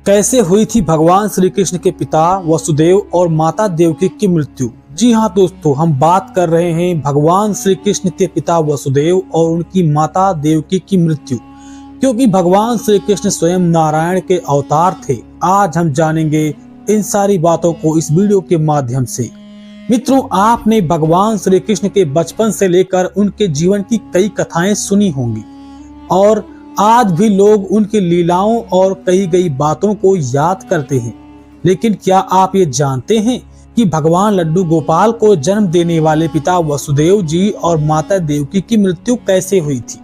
कैसे हुई थी भगवान श्री कृष्ण के पिता वसुदेव और माता देवकी की मृत्यु। जी हाँ दोस्तों, हम बात कर रहे हैं भगवान श्री कृष्ण के पिता वसुदेव और उनकी माता देवकी की मृत्यु, क्योंकि भगवान श्री कृष्ण स्वयं नारायण के अवतार थे। आज हम जानेंगे इन सारी बातों को इस वीडियो के माध्यम से। मित्रों, आपने भगवान श्री कृष्ण के बचपन से लेकर उनके जीवन की कई कथाएं सुनी होंगी और आज भी लोग उनकी लीलाओं और कही गई बातों को याद करते हैं। लेकिन क्या आप ये जानते हैं कि भगवान लड्डू गोपाल को जन्म देने वाले पिता वसुदेव जी और माता देवकी की मृत्यु कैसे हुई थी?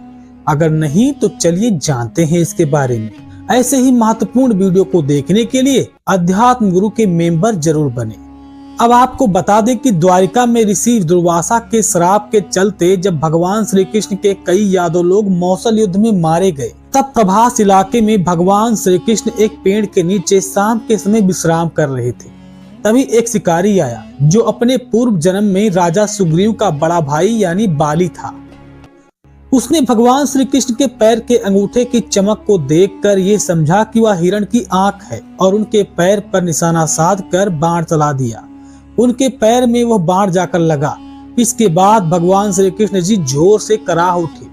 अगर नहीं तो चलिए जानते हैं इसके बारे में। ऐसे ही महत्वपूर्ण वीडियो को देखने के लिए अध्यात्म गुरु के मेंबर जरूर बने। अब आपको बता दें कि द्वारिका में ऋषि दुर्वासा के श्राप के चलते जब भगवान श्री कृष्ण के कई यादव लोग मौसल युद्ध में मारे गए, तब प्रभास इलाके में भगवान श्री कृष्ण एक पेड़ के नीचे शाम के समय विश्राम कर रहे थे। तभी एक शिकारी आया जो अपने पूर्व जन्म में राजा सुग्रीव का बड़ा भाई यानी बाली था। उसने भगवान श्री कृष्ण के पैर के अंगूठे की चमक को देखकर ये समझा कि वह हिरण की आंख है और उनके पैर पर निशाना साध कर बाण चला दिया। उनके पैर में वह बाण जाकर लगा। इसके बाद भगवान श्री कृष्ण जी जोर से कराह उठे।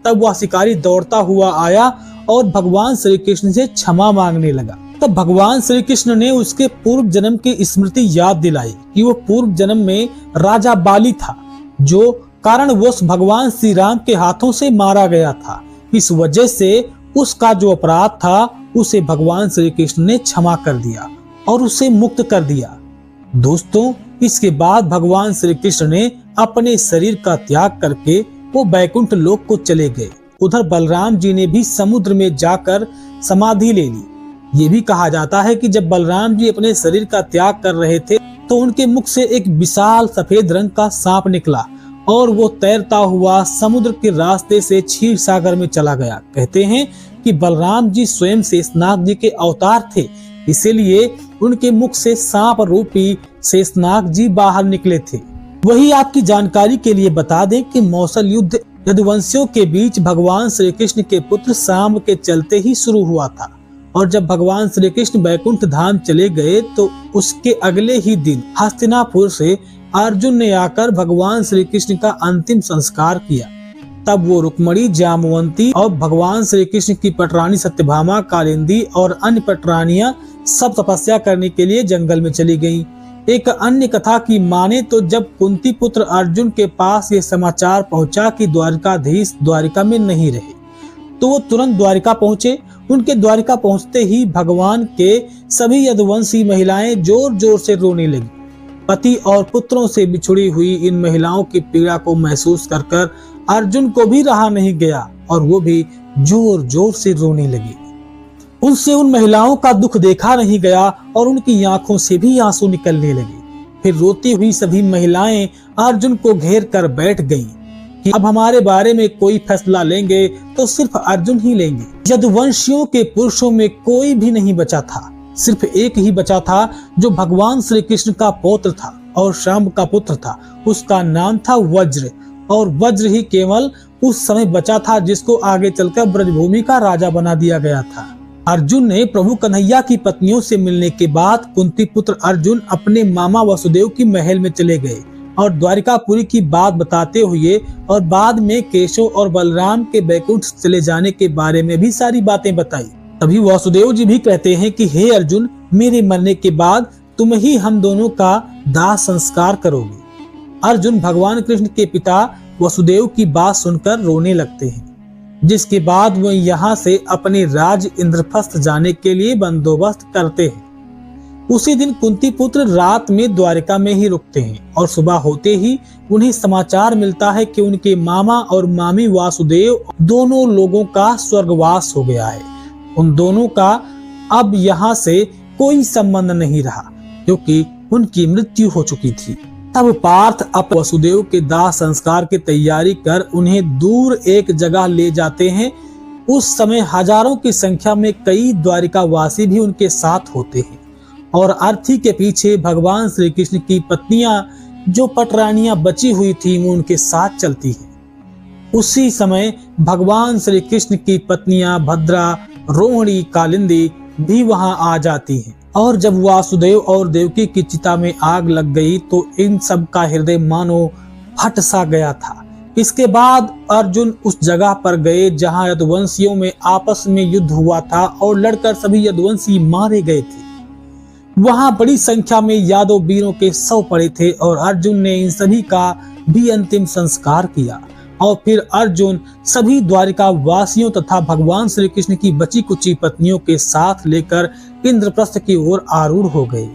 तब वह शिकारी दौड़ता हुआ आया और भगवान श्री कृष्ण से क्षमा मांगने लगा। तब भगवान श्री कृष्ण ने उसके पूर्व जन्म की स्मृति याद दिलाई कि वो पूर्व जन्म में राजा बाली था, जो कारणवश भगवान श्री राम के हाथों से मारा गया था। इस वजह से उसका जो अपराध था उसे भगवान श्री कृष्ण ने क्षमा कर दिया और उसे मुक्त कर दिया। दोस्तों, इसके बाद भगवान श्री कृष्ण ने अपने शरीर का त्याग करके वो बैकुंठ लोक को चले गए। उधर बलराम जी ने भी समुद्र में जाकर समाधि ले ली। ये भी कहा जाता है कि जब बलराम जी अपने शरीर का त्याग कर रहे थे तो उनके मुख से एक विशाल सफेद रंग का सांप निकला और वो तैरता हुआ समुद्र के रास्ते से क्षीर सागर में चला गया। कहते हैं कि बलराम जी स्वयं शेषनाग जी के अवतार थे, इसीलिए उनके मुख से सांप रूपी शेषनाग जी बाहर निकले थे। वही आपकी जानकारी के लिए बता दें कि मौसल युद्ध यदुवंशियों के बीच भगवान श्री कृष्ण के पुत्र सांब के चलते ही शुरू हुआ था और जब भगवान श्री कृष्ण बैकुंठ धाम चले गए तो उसके अगले ही दिन हस्तिनापुर से अर्जुन ने आकर भगवान श्री कृष्ण का अंतिम संस्कार किया। तब वो रुक्मणी, जामवंती और भगवान श्री कृष्ण की पटरानी सत्यभामा, कालिंदी और अन्य पटरानियां सब तपस्या करने के लिए जंगल में चली गईं। एक अन्य कथा की माने तो जब कुंती पुत्र अर्जुन के पास ये समाचार पहुंचा कि द्वारिकाधीश द्वारिका में नहीं रहे, तो वो तुरंत द्वारिका पहुंचे। उनके द्वारिका पहुंचते ही भगवान के सभी यदुवंशी महिलाएं जोर जोर से रोने लगी। पति और पुत्रों से बिछुड़ी हुई इन महिलाओं की पीड़ा को महसूस कर अर्जुन को भी रहा नहीं गया और वो भी जोर जोर से रोने लगे। उनसे उन महिलाओं का दुख देखा नहीं गया और उनकी आंखों से भी आंसू निकलने लगे। फिर रोती हुई सभी महिलाएं अर्जुन को घेर कर बैठ गईं कि अब हमारे बारे में कोई फैसला लेंगे तो सिर्फ अर्जुन ही लेंगे। यदुवंशियों के पुरुषों में कोई भी नहीं बचा था, सिर्फ एक ही बचा था जो भगवान श्री कृष्ण का पौत्र था और शाम का पुत्र था। उसका नाम था वज्र और वज्र ही केवल उस समय बचा था जिसको आगे चलकर ब्रजभूमि का राजा बना दिया गया था। अर्जुन ने प्रभु कन्हैया की पत्नियों से मिलने के बाद कुंती पुत्र अर्जुन अपने मामा वसुदेव की महल में चले गए और द्वारिकापुरी की बात बताते हुए और बाद में केशव और बलराम के बैकुंठ चले जाने के बारे में भी सारी बातें बताई। तभी वासुदेव जी भी कहते हैं कि हे अर्जुन, मेरे मरने के बाद तुम ही हम दोनों का दाह संस्कार करोगे। अर्जुन भगवान कृष्ण के पिता वसुदेव की बात सुनकर रोने लगते हैं, जिसके बाद वह यहाँ से अपने राज्य इंद्रप्रस्थ जाने के लिए बंदोबस्त करते हैं। उसी दिन कुंती पुत्र रात में द्वारिका में ही रुकते हैं और सुबह होते ही उन्हें समाचार मिलता है कि उनके मामा और मामी वासुदेव दोनों लोगों का स्वर्गवास हो गया है। उन दोनों का अब यहाँ से कोई संबंध नहीं रहा क्योंकि उनकी मृत्यु हो चुकी थी। तब पार्थ अब वसुदेव के दाह संस्कार की तैयारी कर उन्हें दूर एक जगह ले जाते हैं। उस समय हजारों की संख्या में कई द्वारिकावासी भी उनके साथ होते हैं और अर्थी के पीछे भगवान श्री कृष्ण की पत्नियां जो पटरानियां बची हुई थी वो उनके साथ चलती हैं। उसी समय भगवान श्री कृष्ण की पत्नियां भद्रा, रोहिणी, कालिंदी भी वहां आ जाती हैं। और जब वासुदेव और देवकी की चिता में आग लग गई तो इन सब का हृदय मानो फट सा गया था। इसके बाद अर्जुन उस जगह पर गए जहां यदुवंशियों में आपस में युद्ध हुआ था और लड़कर सभी यदुवंशी मारे गए थे। वहां बड़ी संख्या में यादव वीरों के शव पड़े थे और अर्जुन ने इन सभी का भी अंतिम संस्कार किया। और फिर अर्जुन सभी द्वारिका वासियों तथा भगवान श्री कृष्ण की बची कुची पत्नियों के साथ लेकर इंद्रप्रस्थ की ओर आरूढ़ हो गए।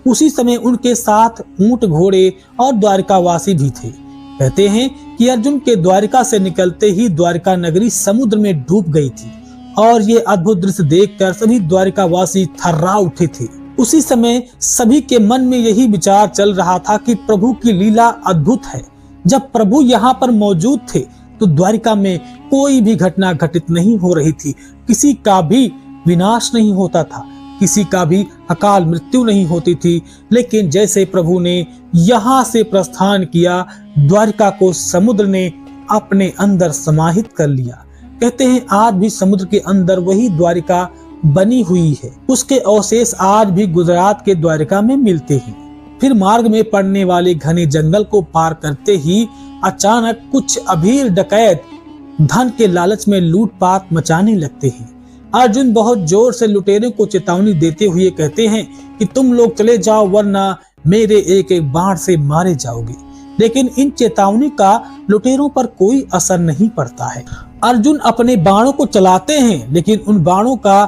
उसी समय उनके साथ ऊंट, घोड़े और द्वारिका वासी भी थे। कहते हैं कि अर्जुन के द्वारिका से निकलते ही द्वारिका नगरी समुद्र में डूब गई थी और ये अद्भुत दृश्य देखकर सभी द्वारिका वासी थर्रा उठे थे। उसी समय सभी के मन में यही विचार चल रहा था कि प्रभु की लीला अद्भुत है। जब प्रभु यहाँ पर मौजूद थे तो द्वारिका में कोई भी घटना घटित नहीं हो रही थी, किसी का भी विनाश नहीं होता था, किसी का भी अकाल मृत्यु नहीं होती थी। लेकिन जैसे प्रभु ने यहाँ से प्रस्थान किया, द्वारिका को समुद्र ने अपने अंदर समाहित कर लिया। कहते हैं आज भी समुद्र के अंदर वही द्वारिका बनी हुई है, उसके अवशेष आज भी गुजरात के द्वारिका में मिलते हैं। फिर मार्ग में पड़ने वाले घने जंगल को पार करते ही अचानक कुछ अभीर डकैत धन के लालच में लूटपाट मचाने लगते हैं। अर्जुन बहुत जोर से लुटेरों को चेतावनी देते हुए कहते हैं कि तुम लोग चले जाओ वरना मेरे एक एक बाण से मारे जाओगे। लेकिन इन चेतावनी का लुटेरों पर कोई असर नहीं पड़ता है। अर्जुन अपने बाणों को चलाते हैं लेकिन उन बाणों का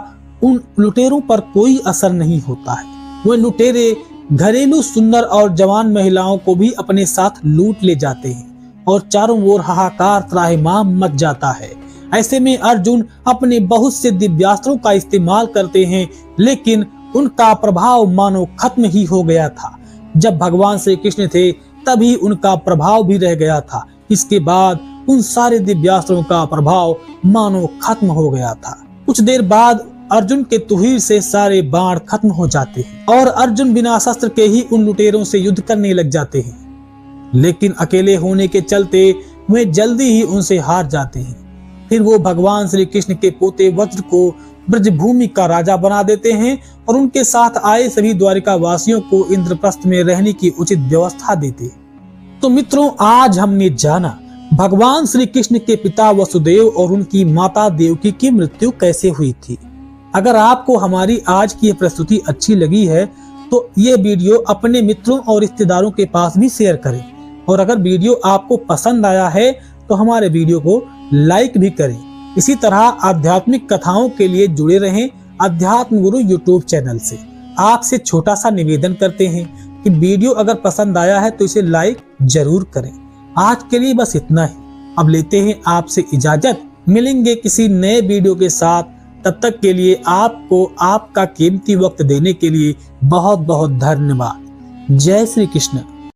उन लुटेरों पर कोई असर नहीं होता है। वो लुटेरे घरेलू सुंदर और जवान महिलाओं को भी अपने साथ लूट ले जाते हैं और चारों ओर हाहाकार त्राहिमाम मच जाता है। ऐसे में अर्जुन अपने बहुत से दिव्यास्त्रों का इस्तेमाल करते हैं लेकिन उनका प्रभाव मानो खत्म ही हो गया था। जब भगवान श्री कृष्ण थे तभी उनका प्रभाव भी रह गया था। इसके बाद उन सारे दिव्यास्त्रों का प्रभाव मानो खत्म हो गया था। कुछ देर बाद अर्जुन के तुहीर से सारे बाण खत्म हो जाते हैं और अर्जुन बिना शस्त्र के ही उन लुटेरों से युद्ध करने लग जाते हैं। लेकिन अकेले होने के चलते वे जल्दी ही उनसे हार जाते हैं। फिर वो भगवान श्री कृष्ण के पोते वज्र को ब्रजभूमि का राजा बना देते हैं और उनके साथ आए सभी द्वारिका वासियों को इंद्रप्रस्थ में रहने की उचित व्यवस्था देते हैं। तो मित्रों, आज हमने जाना भगवान श्री कृष्ण के पिता वसुदेव और उनकी माता देवकी की मृत्यु कैसे हुई थी। अगर आपको हमारी आज की यह प्रस्तुति अच्छी लगी है तो ये वीडियो अपने मित्रों और रिश्तेदारों के पास भी शेयर करें और अगर वीडियो आपको पसंद आया है तो हमारे वीडियो को लाइक भी करें। इसी तरह आध्यात्मिक कथाओं के लिए जुड़े रहें अध्यात्म गुरु यूट्यूब चैनल से। आपसे छोटा सा निवेदन करते हैं कि वीडियो अगर पसंद आया है तो इसे लाइक जरूर करें। आज के लिए बस इतना ही। अब लेते हैं आपसे इजाजत, मिलेंगे किसी नए वीडियो के साथ। तब तक के लिए आपको आपका कीमती वक्त देने के लिए बहुत बहुत धन्यवाद। जय श्री कृष्ण।